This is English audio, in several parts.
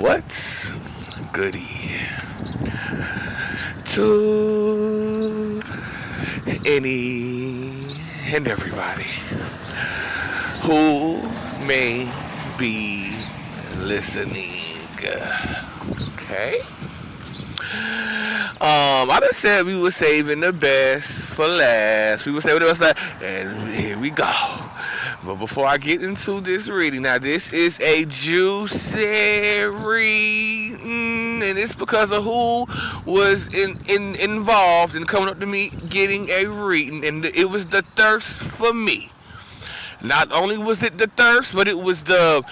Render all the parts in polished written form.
What's goody to any and everybody who may be listening? Okay. I done said we were saving the best for last. We were saving the best for last, and here we go. But before I get into this reading, now this is a juicy reading, and it's because of who was involved in coming up to me getting a reading, and it was the thirst for me. Not only was it the thirst, but it was the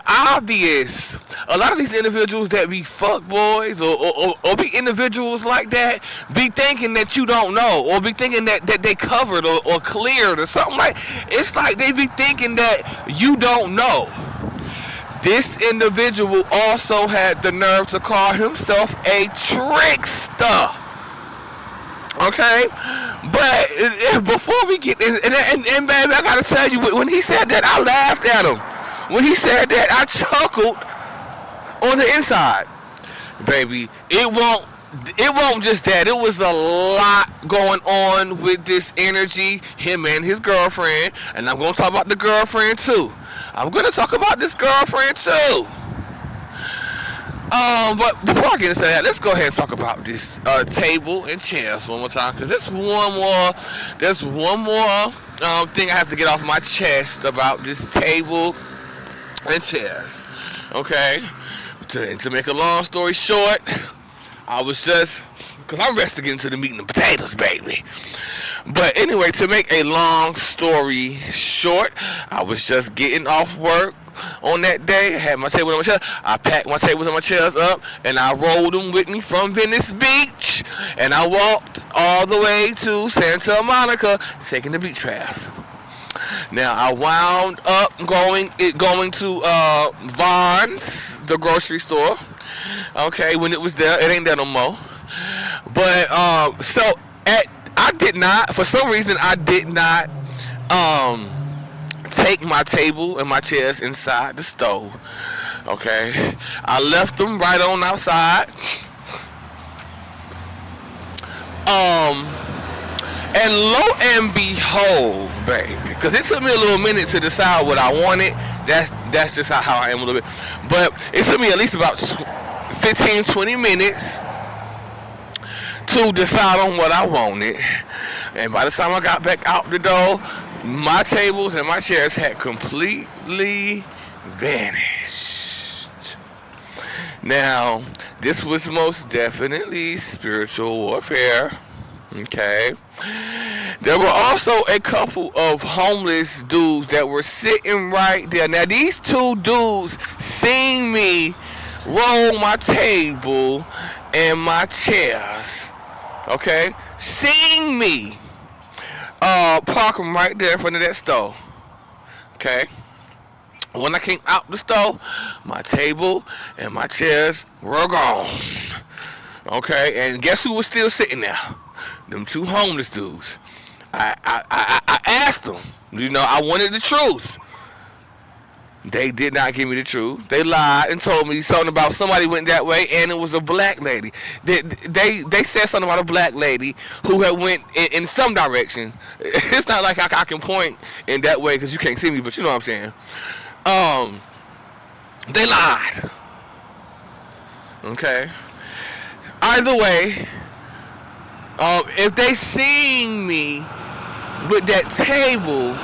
obvious. A lot of these individuals that be fuck boys or be individuals like that be thinking that you don't know, or be thinking that they covered or cleared or something like. It's like they be thinking that you don't know. This individual also had the nerve to call himself a trickster. Okay, but before we get in, and baby, I gotta tell you, when he said that, I laughed at him. When he said that, I chuckled on the inside. Baby, it won't just that. It was a lot going on with this energy, him and his girlfriend, and I'm gonna talk about the girlfriend too. I'm gonna talk about this girlfriend too. But before I get into that, let's go ahead and talk about this table and chairs one more time, because there's one more thing I have to get off my chest about this table and chairs. Okay, to make a long story short, I was just, because I'm ready to get into the meat and the potatoes, baby. But anyway, to make a long story short, I was just getting off work on that day. I had my table and my chairs. I packed my tables and my chairs up, and I rolled them with me from Venice Beach, and I walked all the way to Santa Monica, taking the beach path. Now I wound up going to Vons, the grocery store. Okay, when it was there, it ain't there no more. But for some reason I did not take my table and my chairs inside the stove. Okay, I left them right on outside. And lo and behold, baby, because it took me a little minute to decide what I wanted. That's just how I am a little bit. But it took me at least about 15-20 minutes to decide on what I wanted. And by the time I got back out the door, my tables and my chairs had completely vanished. Now, this was most definitely spiritual warfare. Okay. There were also a couple of homeless dudes that were sitting right there. Now, these two dudes seen me roll my table and my chairs. Okay? Seen me park them right there in front of that stove. Okay? When I came out the stove, my table and my chairs were gone. Okay? And guess who was still sitting there? Them two homeless dudes. I asked them. You know, I wanted the truth. They did not give me the truth. They lied and told me something about somebody went that way, and it was a black lady. They said something about a black lady who had went in some direction. It's not like I can point in that way because you can't see me, but you know what I'm saying. They lied. Okay. Either way, if they seen me with that table,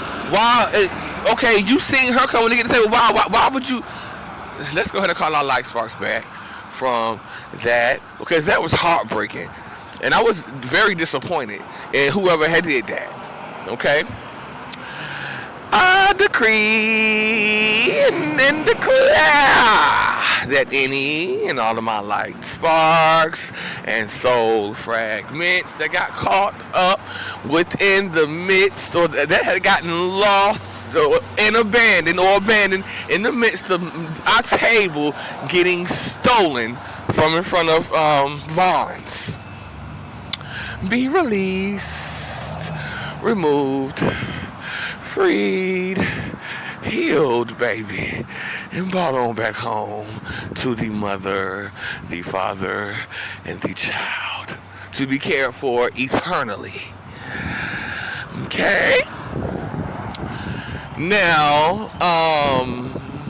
okay, you seen her coming to get the table. Why would you? Let's go ahead and call our light sparks back from that, because that was heartbreaking, and I was very disappointed in whoever had did that. Okay, I decree and declare that any and all of my light sparks and soul fragments that got caught up within the midst, or that had gotten lost and abandoned in the midst of our table getting stolen from in front of Vaughn's, be released, removed, freed, healed, baby, and brought on back home to the mother, the father, and the child to be cared for eternally. Okay? Now,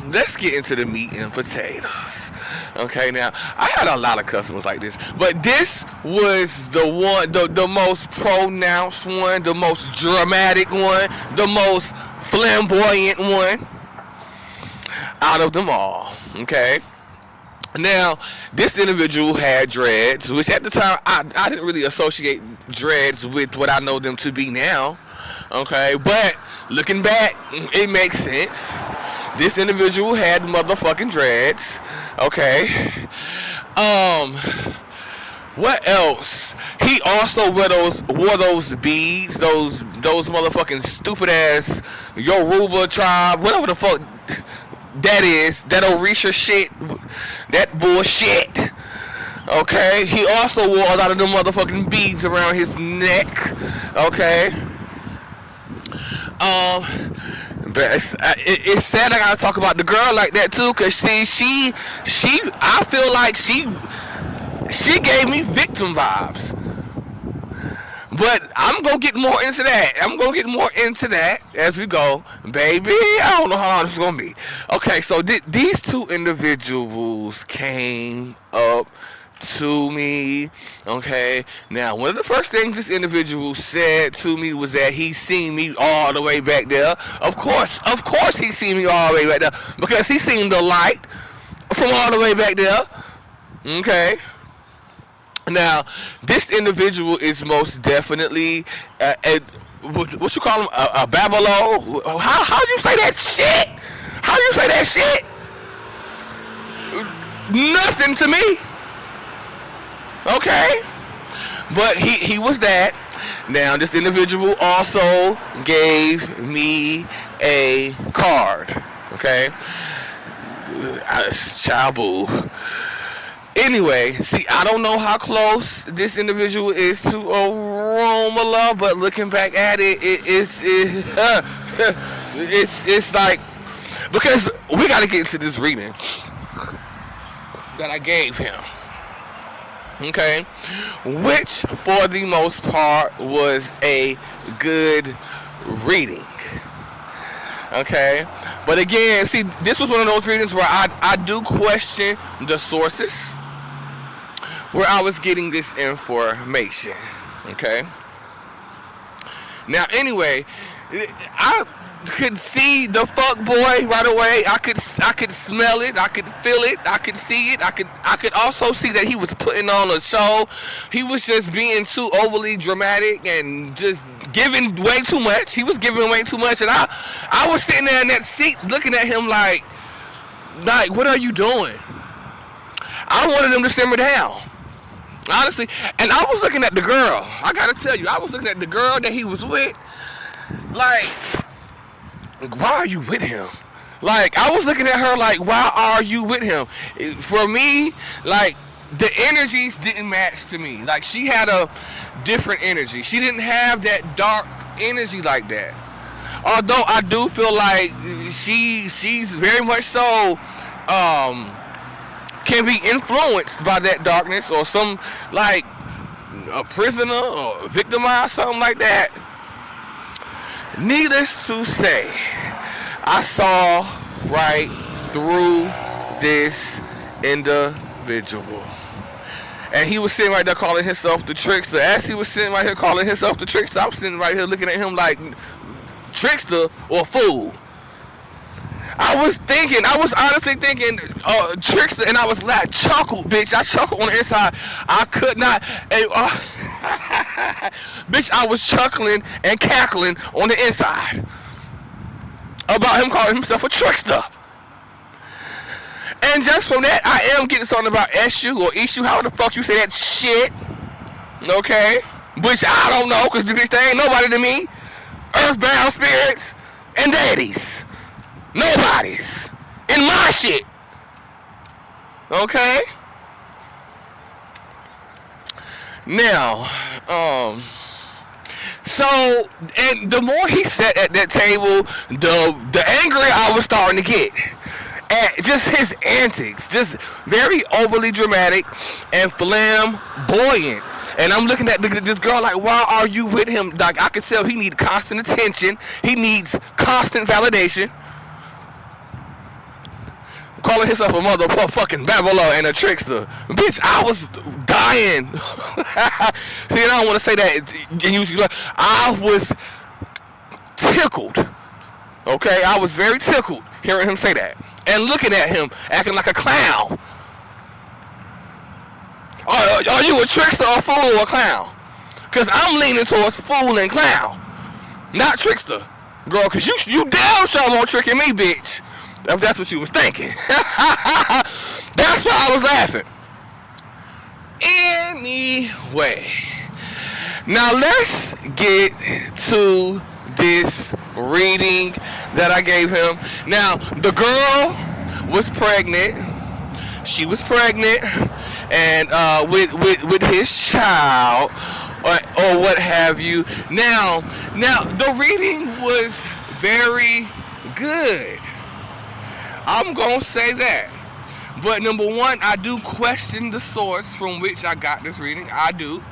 let's get into the meat and potatoes. Okay, now I had a lot of customers like this, but this was the one, the most pronounced one, the most dramatic one, the most flamboyant one out of them all. Okay. Now, this individual had dreads, which at the time I didn't really associate dreads with what I know them to be now. Okay, but looking back, it makes sense. This individual had motherfucking dreads. Okay. What else? He also wore those beads, those motherfucking stupid ass Yoruba tribe, whatever the fuck that is, that Orisha shit, that bullshit. Okay. He also wore a lot of them motherfucking beads around his neck. Okay. But it's sad I gotta talk about the girl like that too, cause she I feel like she gave me victim vibes. But I'm gonna get more into that. As we go, baby. I don't know how long this is gonna be. Okay, so these two individuals came up to me. Okay, now one of the first things this individual said to me was that he seen me all the way back there. Of course he seen me all the way back there because he seen the light from all the way back there. Okay. Now, this individual is most definitely what you call him, a babalo. How do you say that shit? How do you say that shit? Nothing to me. Okay, but he was that. Now, this individual also gave me a card. Okay, Chabu. Anyway, see, I don't know how close this individual is to Romola, but looking back at it, it's like, because we got to get into this reading that I gave him. Okay, which for the most part was a good reading. Okay, but again, see, this was one of those readings where I do question the sources where I was getting this information. Okay. Now, anyway, I could see the fuck boy right away. I could smell it. I could feel it. I could see it. I could also see that he was putting on a show. He was just being too overly dramatic and just giving way too much. He was giving way too much, and I was sitting there in that seat looking at him like, what are you doing? I wanted him to simmer down. Honestly, and I was looking at the girl. I gotta tell you, I was looking at the girl that he was with. Like, why are you with him? Like, I was looking at her like, why are you with him? For me, like, the energies didn't match to me. Like, she had a different energy. She didn't have that dark energy like that. Although I do feel like she's very much so can be influenced by that darkness, or some, like, a prisoner or victimized, something like that. Needless to say, I saw right through this individual. And he was sitting right there calling himself the trickster. As he was sitting right here calling himself the trickster, I was sitting right here looking at him like, trickster or fool? I was honestly thinking, trickster, and I was like, chuckled, bitch. I chuckled on the inside. I could not, bitch, I was chuckling and cackling on the inside about him calling himself a trickster. And just from that, I am getting something about Eshu or Ishu, how the fuck you say that shit. Okay? Which I don't know, because bitch, there ain't nobody to me. Earthbound spirits and daddies. Nobody's in my shit. Okay? Now, So, and the more he sat at that table, the angrier I was starting to get at just his antics, just very overly dramatic and flamboyant. And I'm looking at this girl like, why are you with him? Like, I can tell he needs constant attention. He needs constant validation. Calling himself a motherfucking babbler and a trickster. Bitch, I was dying. See, and I don't want to say that. I was tickled. Okay? I was very tickled hearing him say that. And looking at him, acting like a clown. Are you a trickster, a fool, or a clown? Because I'm leaning towards fool and clown. Not trickster. Girl, because you damn sure won't tricking me, bitch. If that's what you was thinking. That's why I was laughing. Anyway. Now let's get to this reading that I gave him. Now, the girl was pregnant. She was pregnant and with his child or what have you. Now the reading was very good. I'm gonna say that. But number one, I do question the source from which I got this reading. I do.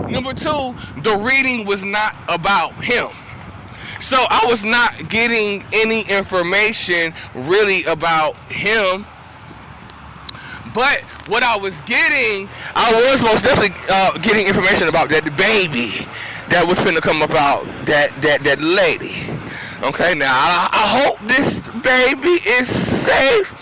Number two, the reading was not about him. So I was not getting any information really about him. But what I was getting, I was most definitely getting information about that baby that was finna come about, that lady. Okay, now I hope this baby is safe,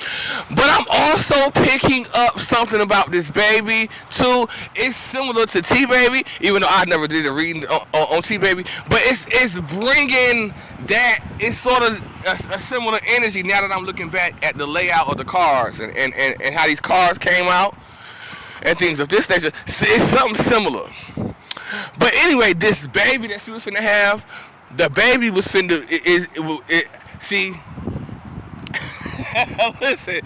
but I'm also picking up something about this baby too. It's similar to T-Baby, even though I never did a reading on T-Baby, but it's bringing that. It's sort of a similar energy now that I'm looking back at the layout of the cars and how these cars came out and things of this nature. It's something similar. But anyway, this baby that she was finna have. The baby was finna see. Listen,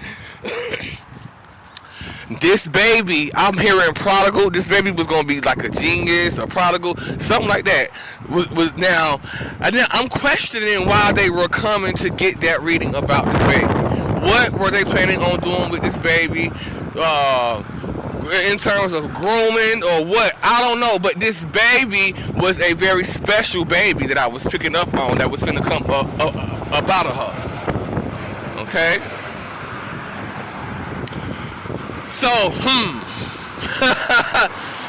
this baby, I'm hearing prodigal. This baby was gonna be like a genius, a prodigal, something like that. Was now, and then I'm questioning why they were coming to get that reading about this baby. What were they planning on doing with this baby? In terms of grooming or what, I don't know, but this baby was a very special baby that I was picking up on that was finna come up out of her. Okay? So,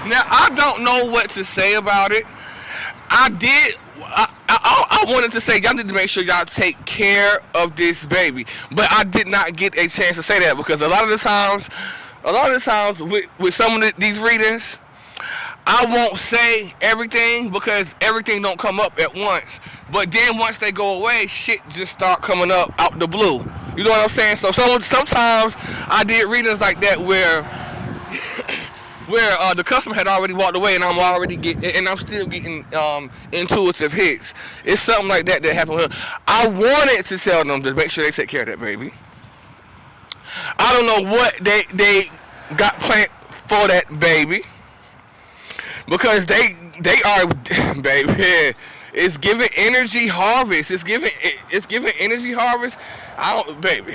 now I don't know what to say about it. I wanted to say y'all need to make sure y'all take care of this baby, but I did not get a chance to say that because a lot of the times with some of these readings, I won't say everything because everything don't come up at once. But then once they go away, shit just start coming up out the blue. You know what I'm saying? So sometimes I did readings like that where the customer had already walked away and I'm still getting intuitive hits. It's something like that happened with her. I wanted to tell them to make sure they take care of that baby. I don't know what they got planned for that baby because they are baby. It's giving energy harvest. It's giving energy harvest. I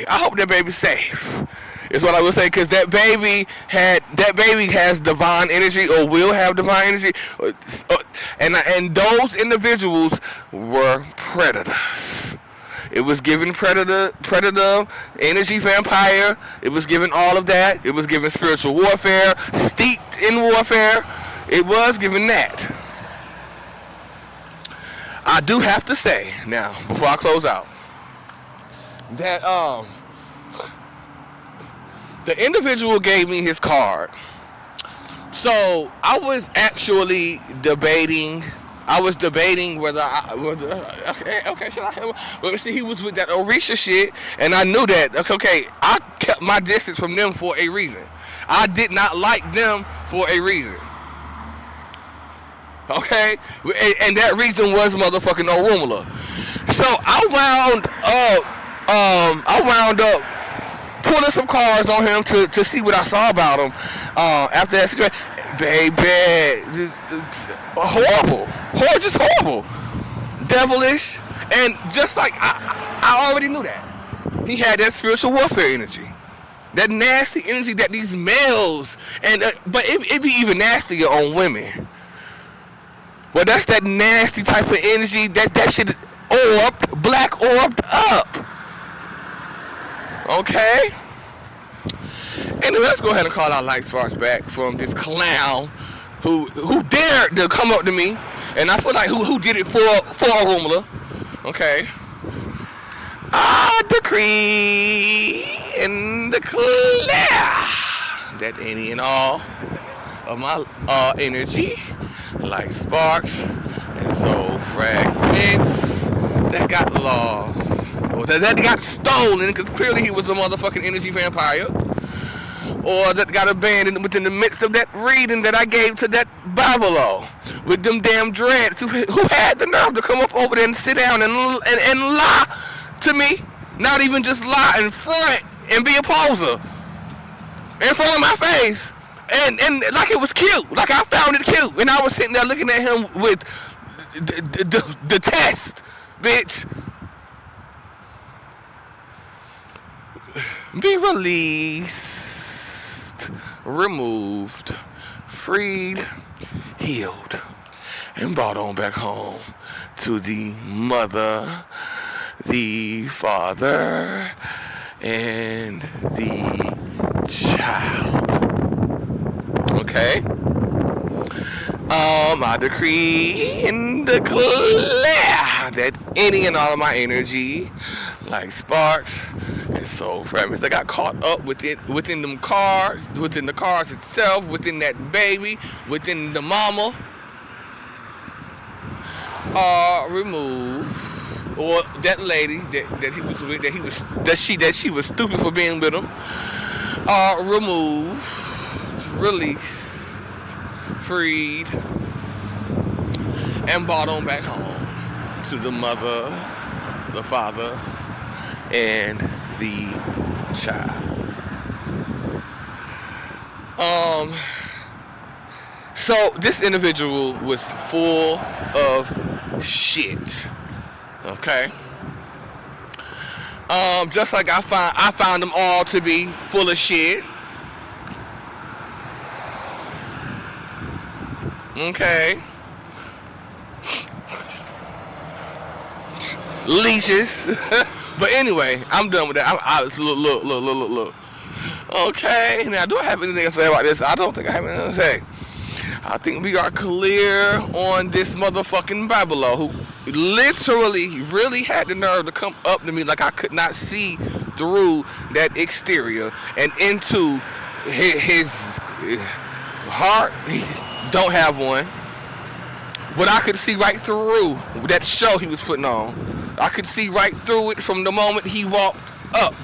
hope that baby's safe. Is what I would say because that baby has divine energy or will have divine energy, and those individuals were predators. It was given predator, energy vampire. It was given all of that. It was given spiritual warfare, steeped in warfare. It was given that. I do have to say now, before I close out, that the individual gave me his card. So I was actually debating. Whether should I? But see, he was with that Orisha shit, and I knew that. Okay, I kept my distance from them for a reason. I did not like them for a reason. Okay, and that reason was motherfucking Orumala. So I wound up pulling some cards on him to see what I saw about him after that situation. baby. Just horrible. Just horrible. Devilish. And just like, I already knew that. He had that spiritual warfare energy. That nasty energy that these males, and but it be even nastier on women. Well, that's that nasty type of energy, that shit orbed, black orbed up. Okay? Anyway, let's go ahead and call our light sparks back from this clown who dared to come up to me, and I feel like who did it for Rumula. Okay. I decree and declare that any and all of my energy, like sparks and soul fragments that got lost, or that got stolen, because clearly he was a motherfucking energy vampire, or that got abandoned within the midst of that reading that I gave to that Bible with them damn dreads who had the nerve to come up over there and sit down and lie to me. Not even just lie in front and be a poser in front of my face, and like it was cute, like I found it cute, and I was sitting there looking at him with the test, bitch. Be released, removed, freed, healed, and brought on back home to the mother, the father, and the child. Okay? I decree and declare that any and all of my energy, like sparks and soul fragments, that got caught up within them cars, within the cars itself, within that baby, within the mama, removed. Or that lady that he was with, that she was stupid for being with him, removed, released, freed, and brought on back home to the mother, the father, and the child. So this individual was full of shit. Okay. Just like I found them all to be full of shit. Okay. Leeches. But anyway, I'm done with that. Look. Okay. Now, do I have anything to say about this? I don't think I have anything to say. I think we are clear on this motherfucking Bible who literally really had the nerve to come up to me like I could not see through that exterior and into his heart. He don't have one, but I could see right through that show he was putting on. I could see right through it from the moment he walked up.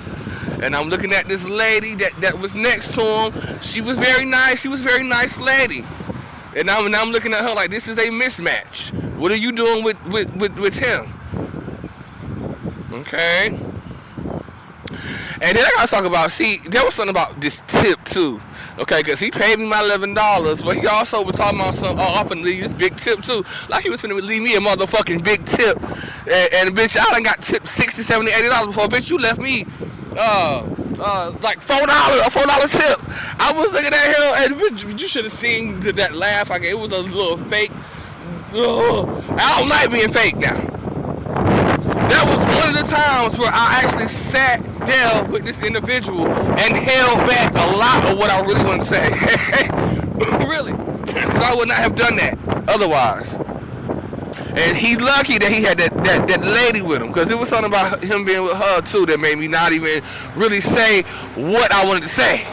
And I'm looking at this lady that was next to him. She was very nice. She was a very nice lady. And I'm looking at her like, this is a mismatch. What are you doing with him? Okay. And then I gotta talk about, see, there was something about this tip too. Okay, because he paid me my $11, but he also was talking about some offering me this big tip too. Like he was finna leave me a motherfucking big tip. And bitch, I done got tipped $60, $70, $80 before. Bitch, you left me like $4, a $4 tip. I was looking at him, and you should have seen that laugh. Like it was a little fake. I don't like being fake now. That was one of the times where I actually sat down with this individual and held back a lot of what I really wanted to say. Really, because I would not have done that otherwise. And he's lucky that he had that lady with him, because it was something about him being with her too that made me not even really say what I wanted to say.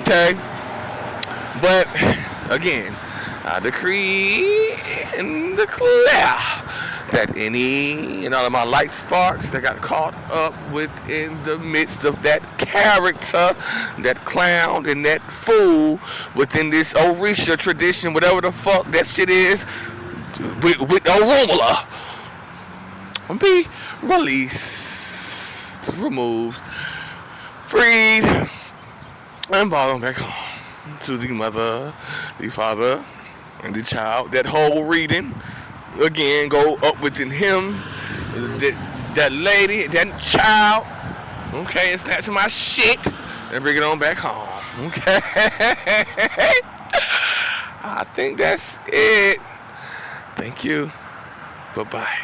Okay? But again, I decree and declare that any and all of my light sparks that got caught up within the midst of that character, that clown and that fool within this Orisha tradition, whatever the fuck that shit is, with Oromala, be released, removed, freed, and brought on back home. to the mother, the father, and the child. That whole reading again go up within him, that lady, that child. Okay, and snatch my shit and bring it on back home. Okay, I think that's it. Thank you. Bye bye.